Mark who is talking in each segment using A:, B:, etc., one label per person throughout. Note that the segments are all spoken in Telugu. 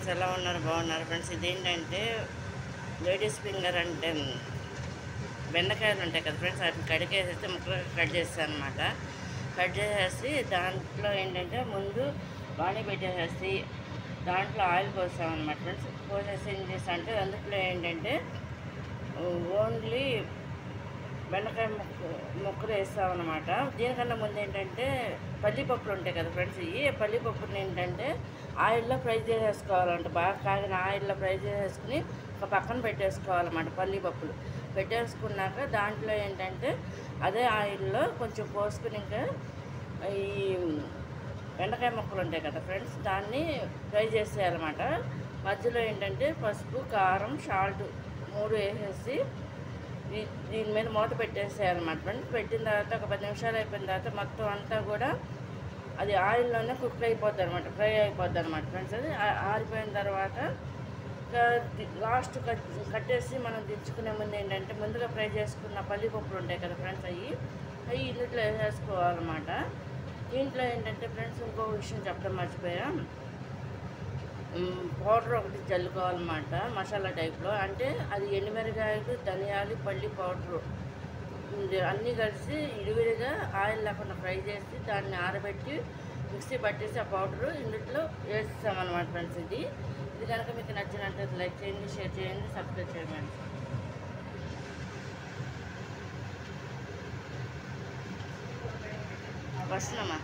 A: ఫ్రెండ్స్, ఎలా ఉన్నారు? బాగున్నారు ఫ్రెండ్స్. ఇదేంటంటే లేడీస్ ఫింగర్ అంటే బెండకాయలు ఉంటాయి కదా ఫ్రెండ్స్, వాటిని కడిగేసేసి ముక్కలు కట్ చేస్తాను అనమాట. కట్ చేసేసి దాంట్లో ఏంటంటే ముందు బాణీ పెట్టేసేసి దాంట్లో ఆయిల్ పోస్తామన్నమాట ఫ్రెండ్స్. పోసేసి ఏం చేస్తా అంటే అందులో ఏంటంటే ఓన్లీ బెండకాయ ముక్కలు వేస్తామన్నమాట. దీనికన్నా ముందు ఏంటంటే పల్లిపప్పులు ఉంటాయి కదా ఫ్రెండ్స్, ఈ పల్లిపప్పుని ఏంటంటే ఆయిల్లో ఫ్రై చేసేసుకోవాలంట. బాగా కాగిన ఆయిల్లో ఫ్రై చేసేసుకుని ఒక పక్కన పెట్టేసుకోవాలన్నమాట. పల్లిపప్పులు పెట్టేసుకున్నాక దాంట్లో ఏంటంటే అదే ఆయిల్లో కొంచెం పోసుకుని ఇంకా ఈ బెండకాయ ముక్కలు ఉంటాయి కదా ఫ్రెండ్స్, దాన్ని ఫ్రై చేసేయాలన్నమాట. మధ్యలో ఏంటంటే పసుపు, కారం, సాల్ట్ 3 వేసేసి దీని మీద మూత పెట్టేసేయాలన్నమాట ఫ్రెండ్స్. పెట్టిన తర్వాత ఒక 10 నిమిషాలు అయిపోయిన తర్వాత మొత్తం అంతా కూడా అది ఆయిల్లోనే కుక్ అయిపోద్ది అనమాట, ఫ్రై అయిపోద్ది అనమాట ఫ్రెండ్స్. అది ఆరిపోయిన తర్వాత లాస్ట్ కట్టేసి మనం దించుకునే ముందు ఏంటంటే ముందుగా ఫ్రై చేసుకున్న పల్లిపప్పులు ఉంటాయి కదా ఫ్రెండ్స్, అవి ఇందులో వేసేసుకోవాలన్నమాట. దీంట్లో ఏంటంటే ఫ్రెండ్స్ ఇంకో విషయం చెప్పడం మర్చిపోయా, పౌడర్ ఒకటి చల్లుకోవాలన్నమాట మసాలా టైప్లో. అంటే అది ఎండుమిరగాయలు, ధనియాలు, పల్లి పౌడరు అన్నీ కలిసి ఇడివిడిగా ఆయిల్ లేకుండా ఫ్రై చేసి దాన్ని ఆరబెట్టి మిక్సీ పట్టేసి ఆ పౌడరు ఇందులో వేస్తామన్నమాట ఫ్రెండ్స్. ఇది కనుక మీకు నచ్చినట్లయితే లైక్ చేయండి, షేర్ చేయండి, సబ్స్క్రైబ్ చేయండి. వస్తున్నామా?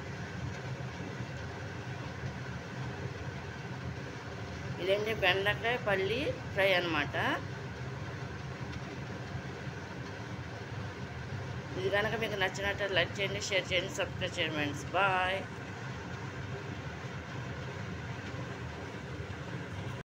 A: ఇదేంటి బెండకాయ పల్లి ఫ్రై అన్నమాట. ఇది కనుక మీకు నచ్చినట్టు లైక్ చేయండి, షేర్ చేయండి, సబ్స్క్రైబ్ చేయండి ఫ్రెండ్స్. బాయ్.